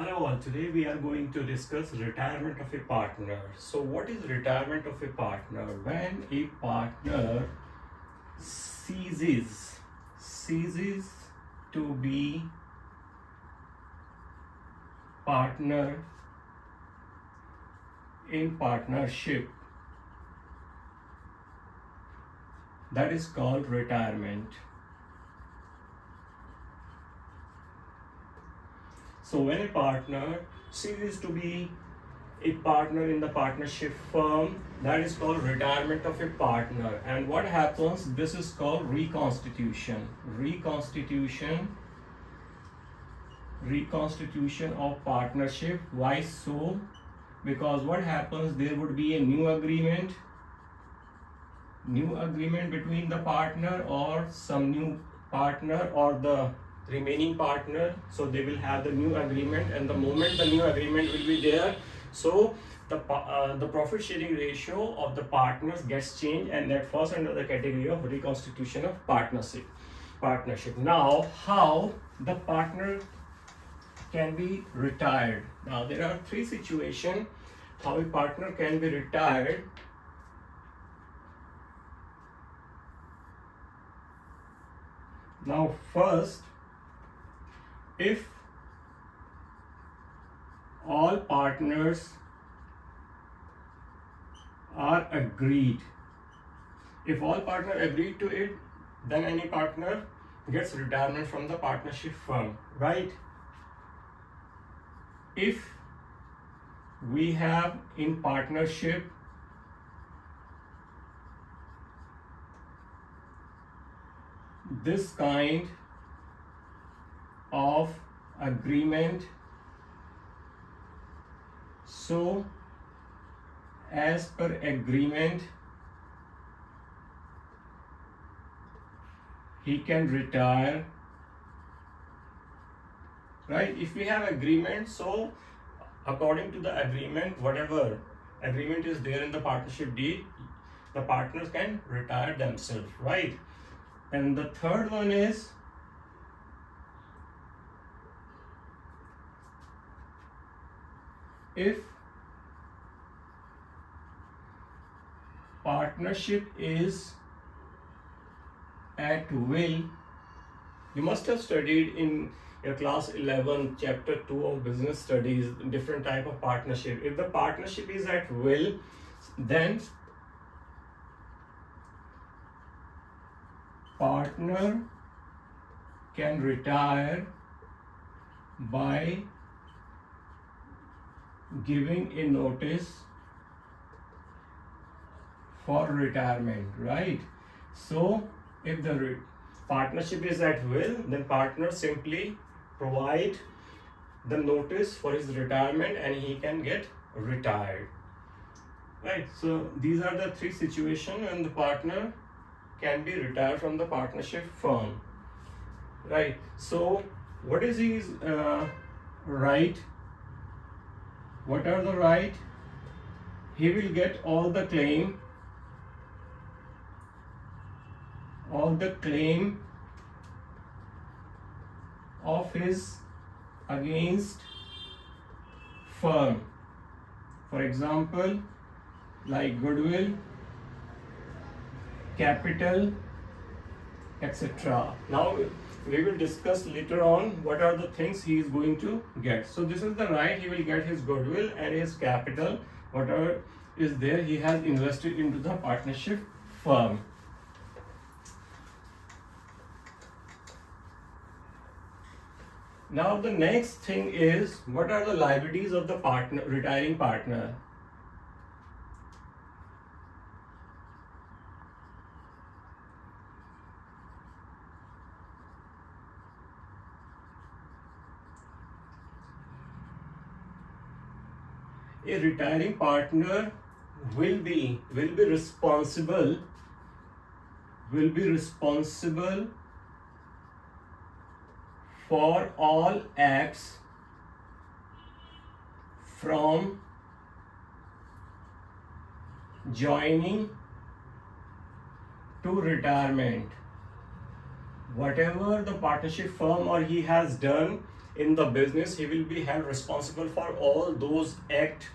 Hello all, today we are going to discuss retirement of a partner. So what is retirement of a partner? When a partner ceases to be partner in partnership, that is called retirement. So when a partner ceases to be a partner in the partnership firm, that is called retirement of a partner. And what happens? This is called reconstitution. Reconstitution of partnership. Why so? Because what happens? There would be a new agreement between the partner or some new partner or the remaining partner. So they will have the new agreement, and the moment the new agreement will be there, so the profit sharing ratio of the partners gets changed, and that falls under the category of reconstitution of partnership. Now, how the partner can be retired? Now there are three situations how a partner can be retired. Now first, if all partners are agreed, if all partners agree to it, then any partner gets retirement from the partnership firm, right? If we have in partnership this kind of agreement, so as per agreement he can retire, right? If we have agreement, so according to the agreement, whatever agreement is there in the partnership deed, the partners can retire themselves, right? And the third one is if partnership is at will. You must have studied in your class 11 chapter 2 of business studies different type of partnership. If the partnership is at will, then partner can retire by giving a notice for retirement, right? So if the partnership is at will, then partner simply provide the notice for his retirement and he can get retired, right? So these are the three situations when the partner can be retired from the partnership firm, right? So what is his right? What are the right? He will get all the claim of his against firm. For example, like goodwill, capital, etc. Now we will discuss later on what are the things he is going to get. So this is the right. He will get his goodwill and his capital, whatever is there he has invested into the partnership firm. Now the next thing is, what are the liabilities of the retiring partner? A retiring partner will be responsible for all acts from joining to retirement. Whatever the partnership firm or he has done in the business, he will be held responsible for all those acts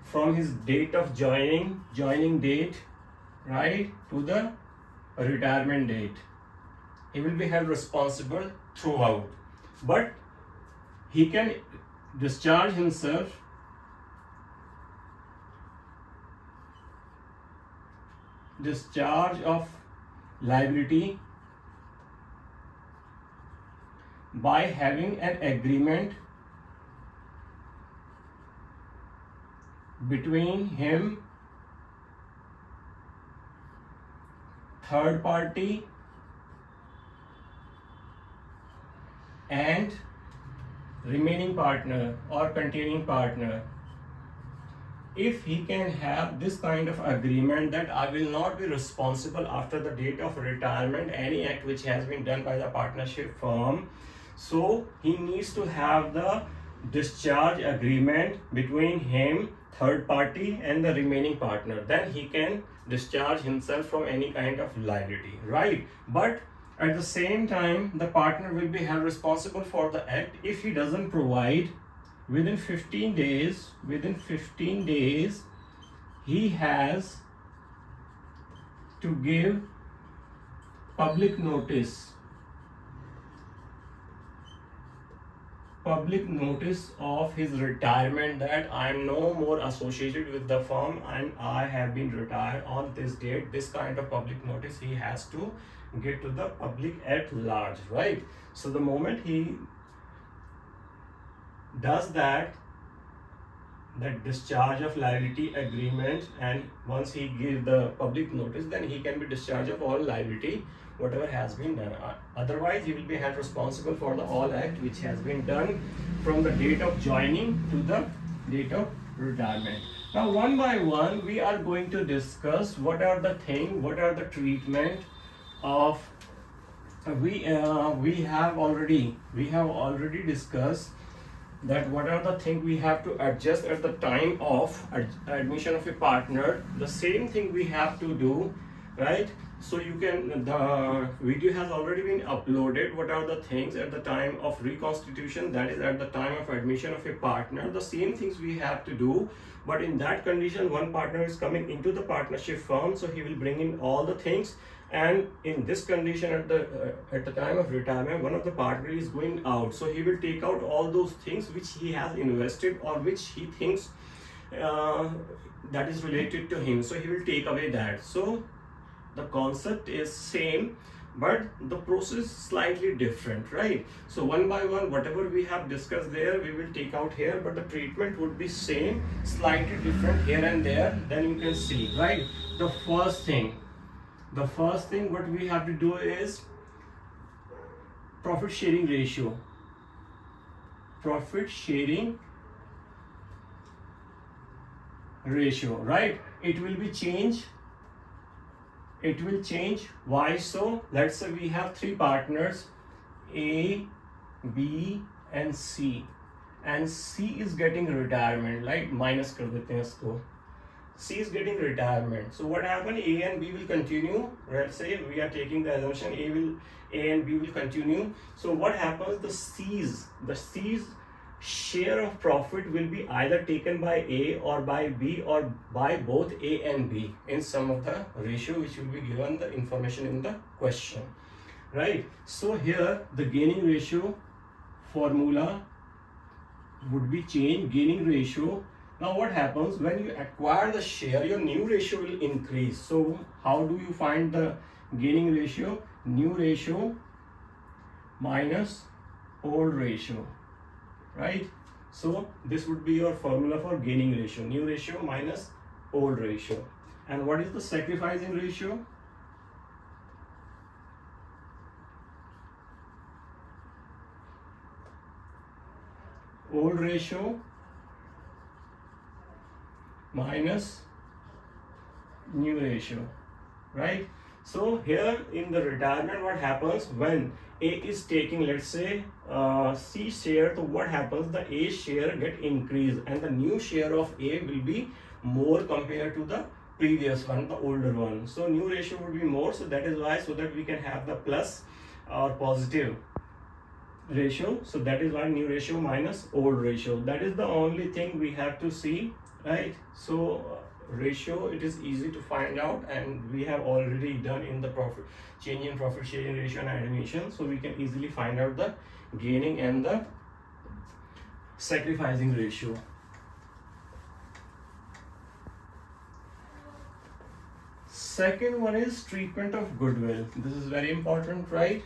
from his date of joining date, right, to the retirement date. He will be held responsible throughout, but he can discharge himself of liability by having an agreement between him, third party, and remaining partner or continuing partner. If he can have this kind of agreement that I will not be responsible after the date of retirement any act which has been done by the partnership firm, so he needs to have the discharge agreement between him, third party, and the remaining partner. Then he can discharge himself from any kind of liability, right? But at the same time, the partner will be held responsible for the act if he doesn't provide within 15 days, he has to give public notice of his retirement, that I am no more associated with the firm and I have been retired on this date. This kind of public notice he has to get to the public at large, right? So the moment he does that discharge of liability agreement, and once he gives the public notice, then he can be discharged of all liability whatever has been done. Otherwise he will be held responsible for the all act which has been done from the date of joining to the date of retirement. Now one by one we are going to discuss what are the treatment of we have already discussed that what are the things we have to adjust at the time of admission of a partner. The same thing we have to do, right? So you can, the video has already been uploaded. What are the things at the time of reconstitution, that is at the time of admission of a partner, the same things we have to do. But in that condition, one partner is coming into the partnership firm, so he will bring in all the things. And in this condition, at the time of retirement, one of the partner is going out, so he will take out all those things which he has invested or which he thinks that is related to him, so he will take away that. So the concept is same, but the process is slightly different, right? So one by one, whatever we have discussed there, we will take out here, but the treatment would be same, slightly different here and there. Then you can see, right? The first thing what we have to do is profit sharing ratio, right? It will change. Why so? Let's say we have three partners, A, B and C, and C is getting retirement, like minus kar dete hain isko. C is getting retirement. So what happened? A and B will continue. Let's say we are taking the assumption A and B will continue. So what happens? The C's share of profit will be either taken by A or by B or by both A and B in some of the ratio which will be given the information in the question, right? So here the gaining ratio formula would be changed, gaining ratio. Now what happens when you acquire the share, your new ratio will increase. So how do you find the gaining ratio? New ratio minus old ratio, right? So this would be your formula for gaining ratio, new ratio minus old ratio. And what is the sacrificing ratio? Old ratio minus new ratio, right? So here in the retirement, what happens when A is taking, let's say C share, so what happens? The A share get increased and the new share of A will be more compared to the previous one, the older one. So new ratio would be more, so that is why, so that we can have the plus or positive ratio. So that is why new ratio minus old ratio. That is the only thing we have to see, right? So ratio, it is easy to find out, and we have already done in the profit change in profit sharing ratio and animation. So we can easily find out the gaining and the sacrificing ratio. Second one is treatment of goodwill. This is very important, right?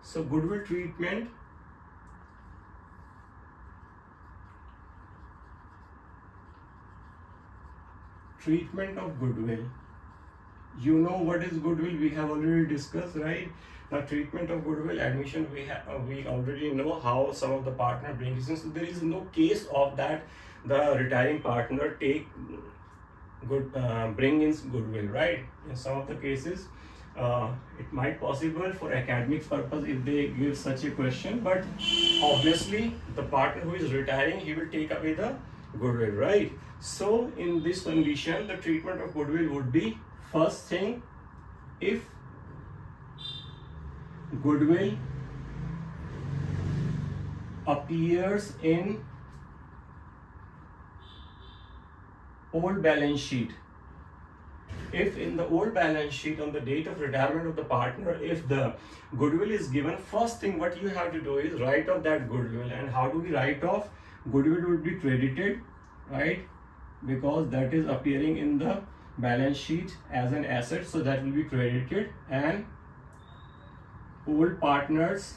So goodwill treatment. Treatment of goodwill. You know what is goodwill? We have already discussed, right? Now treatment of goodwill, admission, we already know how some of the partner brings in. So there is no case of that the retiring partner bring in goodwill, right? In some of the cases, it might possible for academic purpose if they give such a question, but obviously the partner who is retiring, he will take away the goodwill, right? So in this condition, the treatment of goodwill would be, first thing, if goodwill appears in old balance sheet. If in the old balance sheet on the date of retirement of the partner, if the goodwill is given, first thing what you have to do is write off that goodwill. And how do we write off? Goodwill would be credited, right? Because that is appearing in the balance sheet as an asset, so that will be credited. And old partners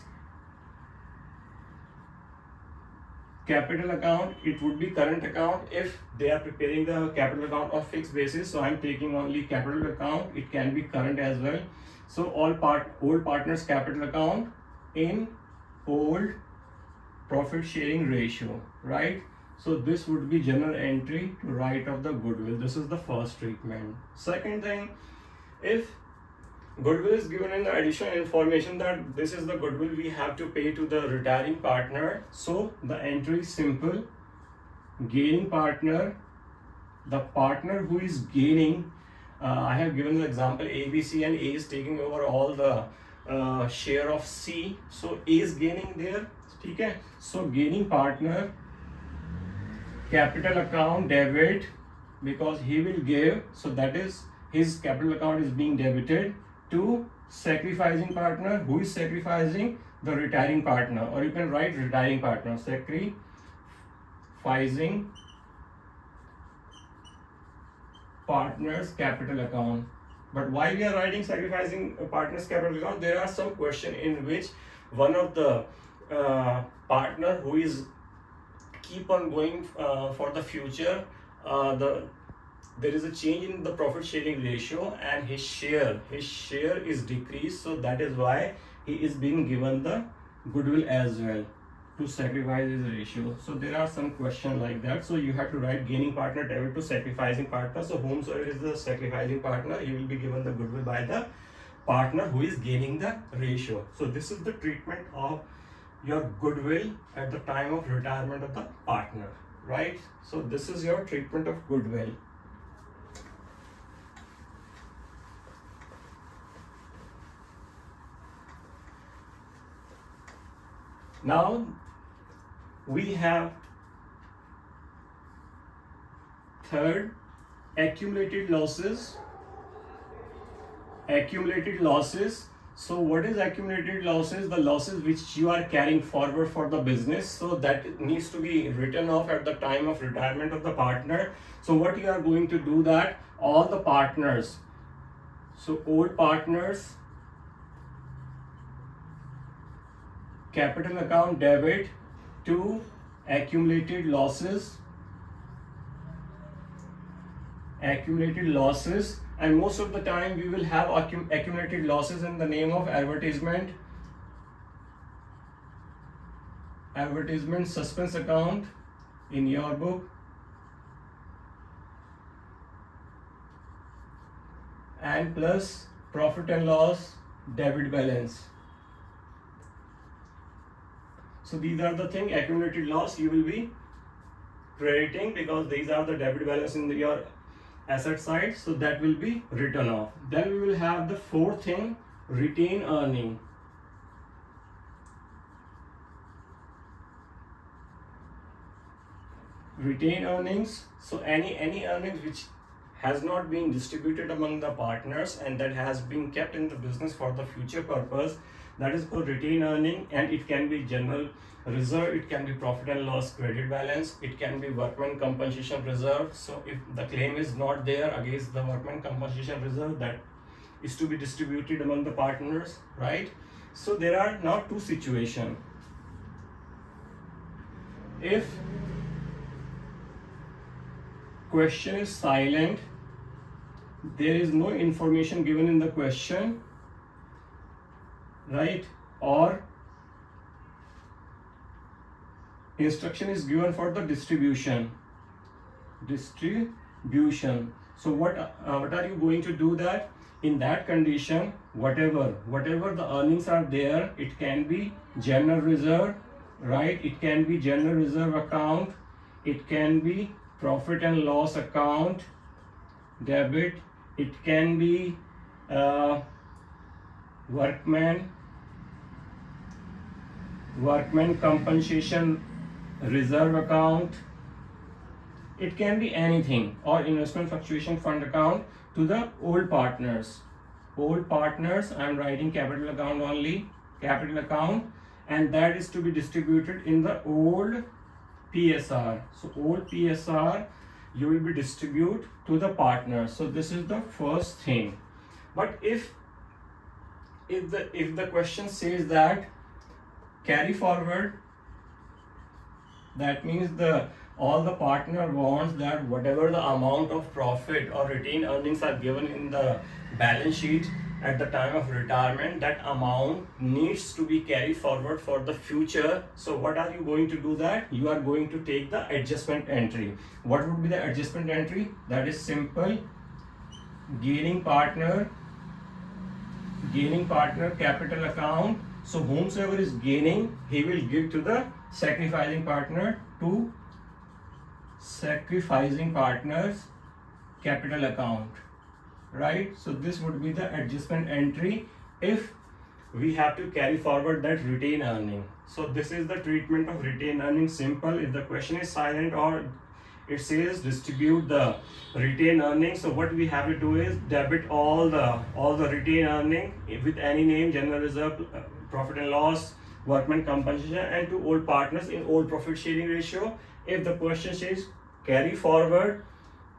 capital account, it would be current account if they are preparing the capital account of fixed basis. So I'm taking only capital account, it can be current as well. So old partners capital account in old profit sharing ratio, right? So this would be general entry to write off the goodwill. This is the first treatment. Second thing, if goodwill is given in the additional information that this is the goodwill we have to pay to the retiring partner. So the entry is simple. Gaining partner, the partner who is gaining, I have given the example ABC, and A is taking over all the share of C. So A is gaining there. Okay? So gaining partner capital account debit, because he will give, so that is his capital account is being debited to sacrificing partner. Who is sacrificing? The retiring partner, or you can write retiring partner, sacrificing partners capital account. But why we are writing sacrificing partners capital account? There are some question in which one of the partner who is keep on going for the future, there is a change in the profit sharing ratio, and his share is decreased. So that is why he is being given the goodwill as well to sacrifice his ratio. So there are some questions like that. So you have to write gaining partner debit to sacrificing partner. So whomsoever is the sacrificing partner, he will be given the goodwill by the partner who is gaining the ratio. So this is the treatment of your goodwill at the time of retirement of the partner, right? So this is your treatment of goodwill. Now we have third, accumulated losses. So what is accumulated losses? The losses which you are carrying forward for the business. So that needs to be written off at the time of retirement of the partner. So what you are going to do, that all the partners, so old partners capital account debit to accumulated losses, and most of the time we will have accumulated losses in the name of advertisement suspense account in your book, and plus profit and loss debit balance. So these are the thing, accumulated loss you will be crediting because these are the debit balance in your asset side, so that will be written off. Then we will have the fourth thing, retained earning. Retained earnings, so any earnings which has not been distributed among the partners and that has been kept in the business for the future purpose, that is called retained earning. And it can be general reserve, it can be profit and loss credit balance, it can be workman compensation reserve. So if the claim is not there against the workman compensation reserve, that is to be distributed among the partners, right? So there are now two situations. If question is silent, there is no information given in the question, right? Or instruction is given for the distribution. So what are you going to do that? In that condition, whatever the earnings are there, it can be general reserve, right? It can be general reserve account, it can be profit and loss account debit, it can be workman compensation reserve account, it can be anything, or investment fluctuation fund account to the old partners. I am writing capital account only, capital account, and that is to be distributed in the old PSR. So old PSR you will be distribute to the partners. So this is the first thing. But if the question says that carry forward, that means all the partner wants that whatever the amount of profit or retained earnings are given in the balance sheet at the time of retirement, that amount needs to be carried forward for the future. So what are you going to do that? You are going to take the adjustment entry. What would be the adjustment entry? That is simple. Gaining partner capital account. So whomsoever is gaining, he will give to the sacrificing partner to sacrificing partners capital account, right? So this would be the adjustment entry if we have to carry forward that retained earning. So this is the treatment of retained earning. Simple. If the question is silent or it says distribute the retained earning, so what we have to do is debit all the retained earning with any name, general reserve, profit and loss, workman compensation, and to old partners in old profit sharing ratio. If the question says carry forward,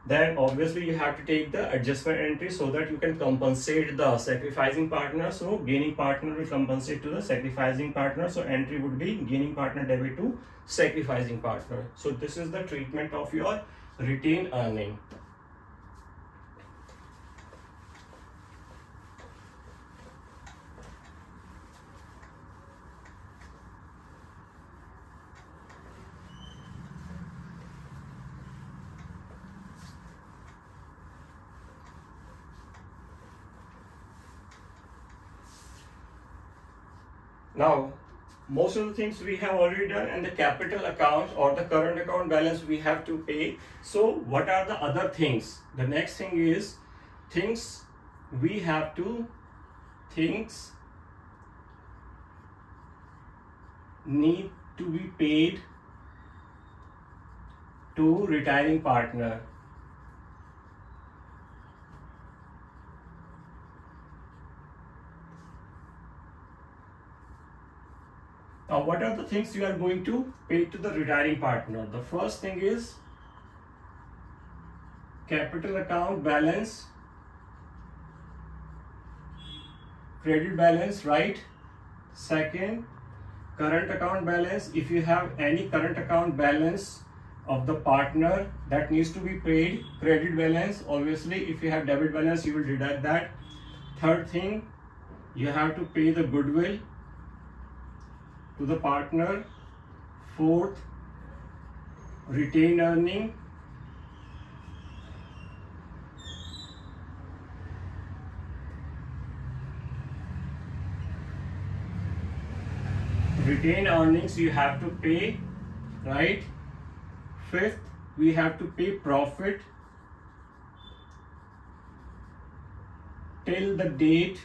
then obviously you have to take the adjustment entry so that you can compensate the sacrificing partner. So gaining partner will compensate to the sacrificing partner. So entry would be gaining partner debit to sacrificing partner. So this is the treatment of your retained earning. Now, most of the things we have already done, and the capital account or the current account balance we have to pay. So what are the other things? The next thing is things need to be paid to retiring partner. Now, what are the things you are going to pay to the retiring partner? The first thing is capital account balance, credit balance, right? Second, current account balance. If you have any current account balance of the partner, that needs to be paid. Credit balance, obviously, if you have debit balance, you will deduct that. Third thing, you have to pay the goodwill to the partner. Fourth, retained earning. Retained earnings you have to pay, right? Fifth, we have to pay profit till the date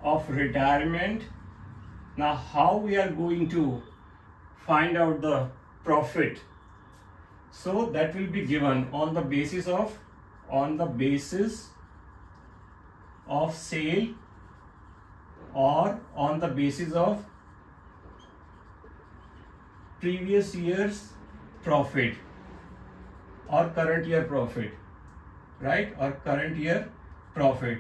of retirement. Now, how we are going to find out the profit So that will be given on the basis of sale or on the basis of previous year's profit or current year profit, right? Or current year profit.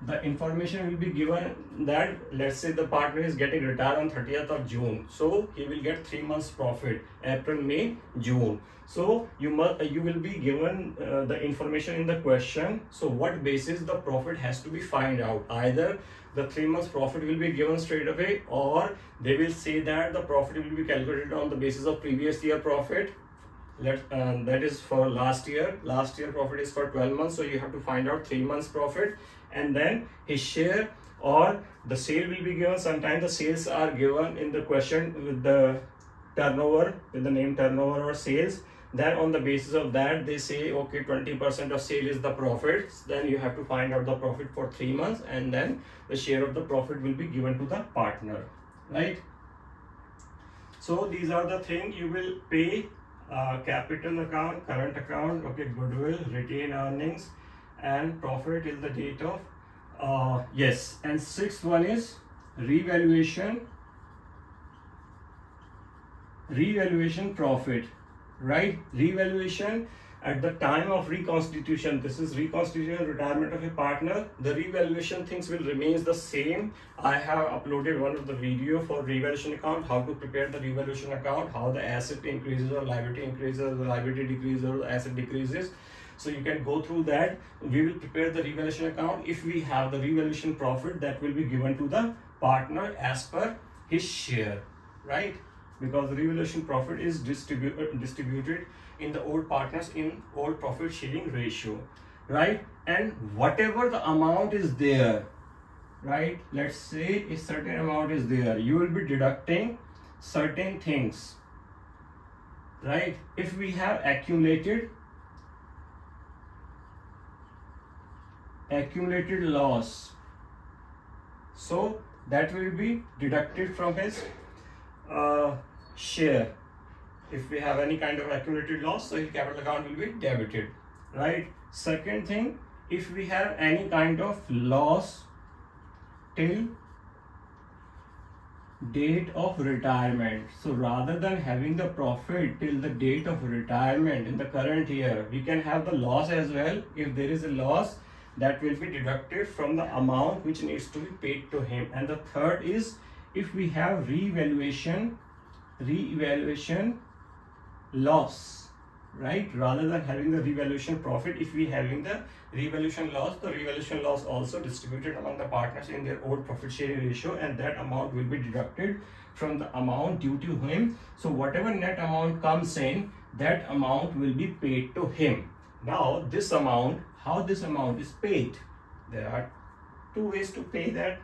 The information will be given that, let's say the partner is getting retired on 30th of June, so he will get 3 months profit, April, May, June. So you will be given the information in the question. So what basis the profit has to be find out? Either the 3 months profit will be given straight away, or they will say that the profit will be calculated on the basis of previous year profit. That is for last year profit is for 12 months, so you have to find out 3 months profit, and then his share or the sale will be given. Sometimes the sales are given in the question with the turnover, with the name turnover or sales. Then on the basis of that they say okay, 20% of sale is the profits, then you have to find out the profit for 3 months, and then the share of the profit will be given to the partner, right? So these are the things you will pay. Capital account, current account, okay, goodwill, retained earnings, and profit is the date of yes. And sixth one is revaluation profit, right? Revaluation at the time of reconstitution. This is reconstitution, retirement of a partner. The revaluation things will remains the same. I have uploaded one of the video for revaluation account, how to prepare the revaluation account, how the asset increases or liability increases, or the liability decreases or the asset decreases. So you can go through that. We will prepare the revaluation account. If we have the revaluation profit, that will be given to the partner as per his share, right? Because the revaluation profit is distributed in the old partners in old profit sharing ratio, right? And whatever the amount is there, right? Let's say a certain amount is there, you will be deducting certain things, right? If we have accumulated loss, so that will be deducted from his share. If we have any kind of accumulated loss, so his capital account will be debited, right? Second thing, if we have any kind of loss till date of retirement, so rather than having the profit till the date of retirement in the current year, we can have the loss as well. If there is a loss, that will be deducted from the amount which needs to be paid to him. And the third is, if we have revaluation loss, right? Rather than having the revaluation profit, if we having the revaluation loss, the revaluation loss also distributed among the partners in their old profit sharing ratio, and that amount will be deducted from the amount due to him. So whatever net amount comes in, that amount will be paid to him. Now this amount, how this amount is paid? There are two ways to pay that.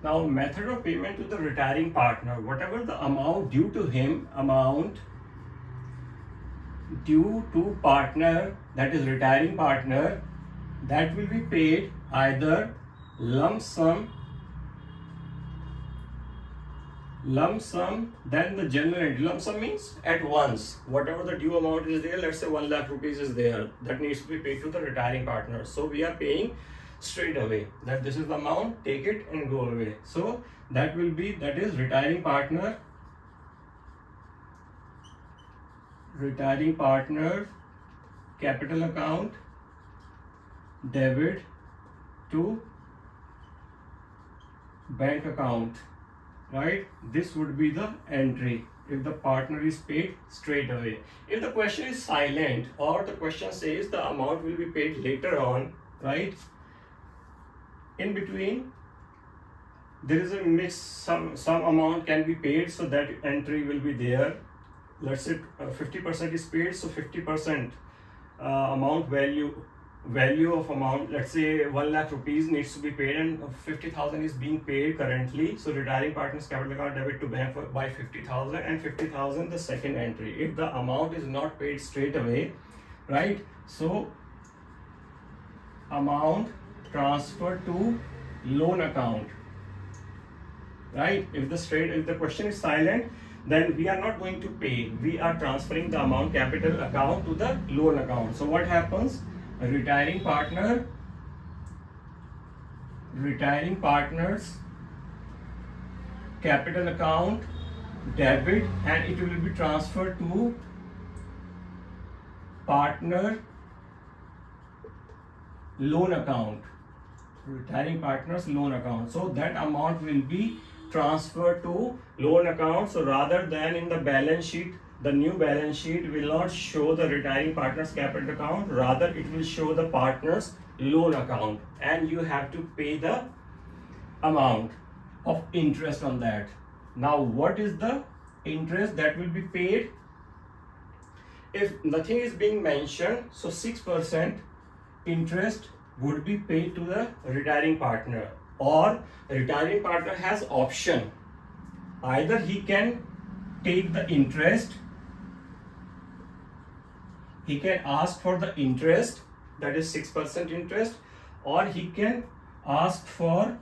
Now method of payment to the retiring partner, whatever the amount due to him, amount due to partner, that is retiring partner, that will be paid either lump sum, then the general entry. Lump sum means at once, whatever the due amount is there, let's say 1 lakh rupees is there, that needs to be paid to the retiring partner. So we are paying straight away, that this is the amount, take it and go away. So that will be, that is retiring partner capital account debit to bank account, right? This would be the entry if the partner is paid straight away. If the question is silent or the question says the amount will be paid later on, right? In between, there is a mix, some amount can be paid, so that entry will be there. Let's say 50% is paid, so 50% amount value of amount, let's say 1 lakh rupees needs to be paid, and 50,000 is being paid currently. So retiring partner's capital account debit to bank by 50,000, and 50,000 the second entry. If the amount is not paid straight away, right? So amount transferred to loan account, right? If the question is silent, then we are not going to pay. We are transferring the amount capital account to the loan account. So what happens? A retiring partner's capital account debit, and it will be transferred to partner loan account, retiring partner's loan account. So that amount will be transferred to loan account. So rather than in the balance sheet, the new balance sheet will not show the retiring partner's capital account, rather it will show the partner's loan account, and you have to pay the amount of interest on that. Now what is the interest that will be paid? If nothing is being mentioned, so 6% interest would be paid to the retiring partner, or retiring partner has option. Either he can take the interest, he can ask for the interest, that is 6% interest, or he can ask for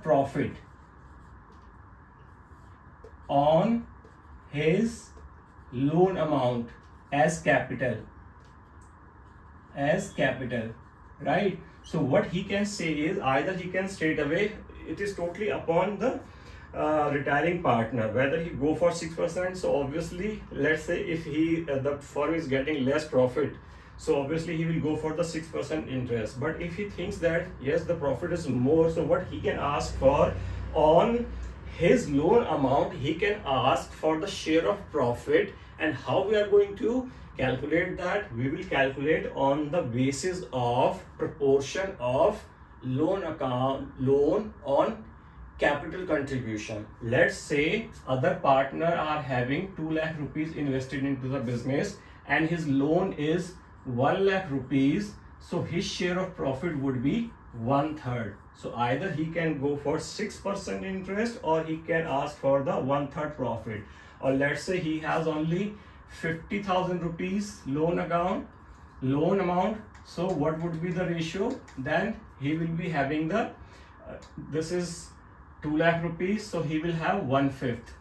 profit on his loan amount as capital, right? So what he can say is, either he can straight away, it is totally upon the retiring partner whether he go for 6%. So obviously, let's say if the firm is getting less profit, so obviously he will go for the 6% interest. But if he thinks that yes, the profit is more, so what he can ask for on his loan amount, he can ask for the share of profit. And how we are going to calculate that? We will calculate on the basis of proportion of loan on capital contribution. Let's say other partner are having 2 lakh rupees invested into the business, and his loan is 1 lakh rupees. So his share of profit would be 1/3. So either he can go for 6% interest, or he can ask for the 1/3 profit. Or let's say he has only 50,000 rupees loan amount. So what would be the ratio? Then he will be having the this is 2 lakh rupees, so he will have 1/5,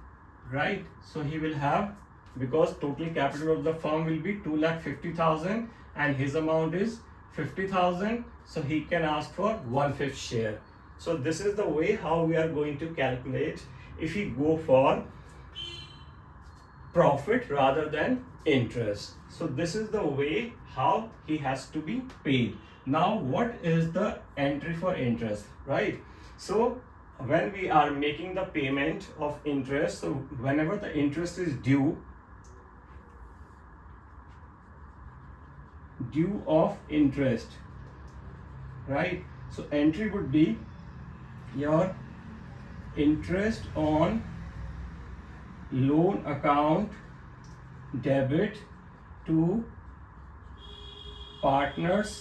right? So he will have, because total capital of the firm will be 2,50,000 and his amount is 50,000, so he can ask for 1/5 share. So this is the way how we are going to calculate if we go for profit rather than interest. So this is the way how he has to be paid. Now what is the entry for interest, right? So when we are making the payment of interest, so whenever the interest is due of interest, right? So entry would be your interest on loan account debit to partner's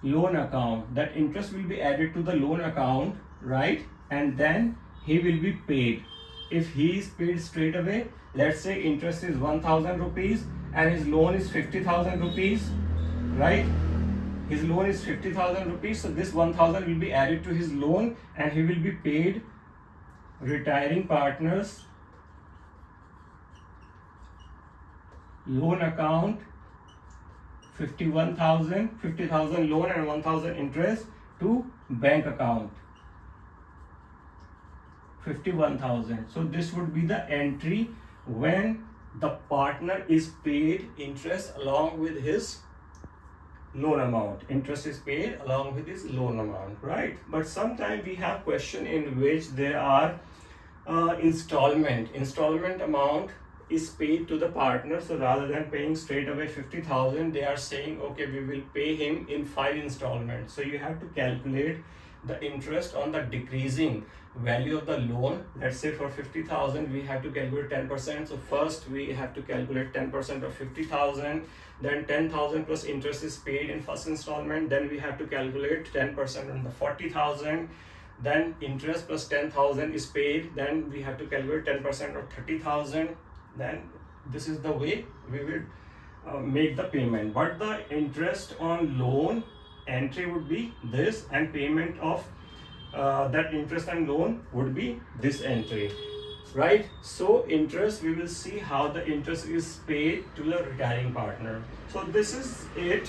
loan account. That interest will be added to the loan account, right? And then he will be paid. If he is paid straight away, let's say interest is 1,000 rupees and his loan is 50,000 rupees, right? His loan is 50,000 rupees, so this 1,000 will be added to his loan and he will be paid retiring partner's loan account 50,000 loan and 1,000 interest to bank account 51,000. So this would be the entry when the partner is paid interest along with his loan amount. Interest is paid along with his loan amount, right? But sometimes we have question in which there are Installment amount is paid to the partner. So rather than paying straight away 50,000, they are saying, okay, we will pay him in 5 installments. So you have to calculate the interest on the decreasing value of the loan. Let's say for 50,000 we have to calculate 10%. So first we have to calculate 10% of 50,000, then 10,000 plus interest is paid in first installment, then we have to calculate 10% on the 40,000, then interest plus 10,000 is paid, then we have to calculate 10% of 30,000. Then this is the way we will make the payment. But the interest on loan entry would be this, and payment of that interest and loan would be this entry, right? So interest, we will see how the interest is paid to the retiring partner. So this is it.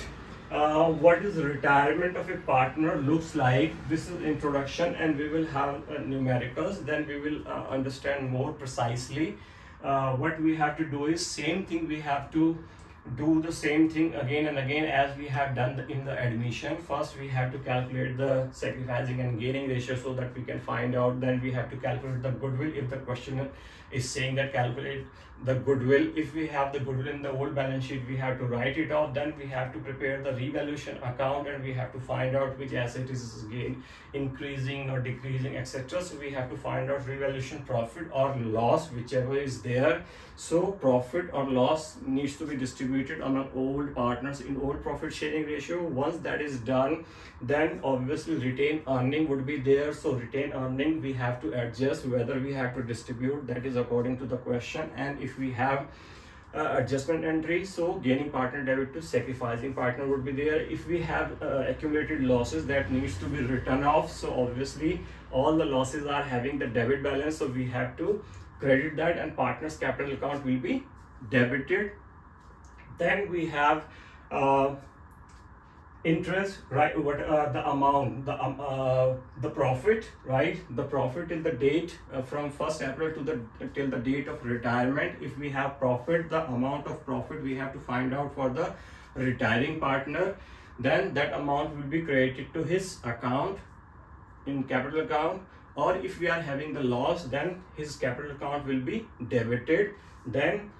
What is retirement of a partner looks like. This is introduction, and we will have numericals. Then we will understand more precisely. What we have to do is same thing. We have to do the same thing again and again as we have done in the admission. First we have to calculate the sacrificing and gaining ratio so that we can find out. Then we have to calculate the goodwill if the questioner is saying that calculate the goodwill. If we have the goodwill in the old balance sheet, we have to write it off. Then we have to prepare the revaluation account, and we have to find out which asset is gain, increasing or decreasing, etc. So we have to find out revaluation profit or loss, whichever is there. So profit or loss needs to be distributed among old partners in old profit sharing ratio. Once that is done, then obviously retained earning would be there. So retained earning we have to adjust whether we have to distribute, that is according to the question. And if we have adjustment entry, so gaining partner debit to sacrificing partner would be there. If we have accumulated losses, that needs to be written off. So obviously all the losses are having the debit balance, so we have to credit that, and partner's capital account will be debited. Then we have interest, right? What the amount, the profit, right? The profit is the date from 1st April to the till the date of retirement. If we have profit, the amount of profit we have to find out for the retiring partner. Then that amount will be credited to his account in capital account. Or if we are having the loss, then his capital account will be debited. Then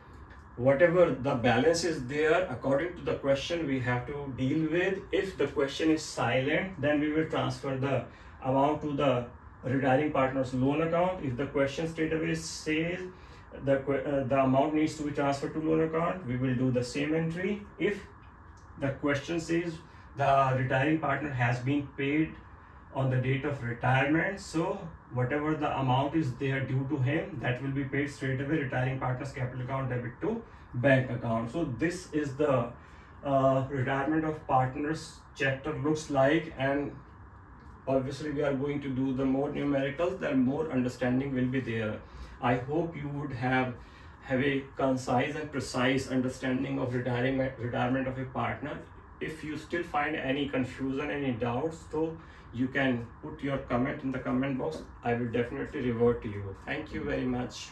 whatever the balance is there according to the question we have to deal with. If the question is silent, then we will transfer the amount to the retiring partner's loan account. If the question straight away says the amount needs to be transferred to loan account, we will do the same entry. If the question says the retiring partner has been paid on the date of retirement, so whatever the amount is there due to him, that will be paid straight away, retiring partner's capital account debit to bank account. So this is the retirement of partners chapter looks like, and obviously we are going to do the more numericals, then more understanding will be there. I hope you would have a concise and precise understanding of retirement of a partner. If you still find any confusion, any doubts, so you can put your comment in the comment box. I will definitely revert to you. Thank you very much.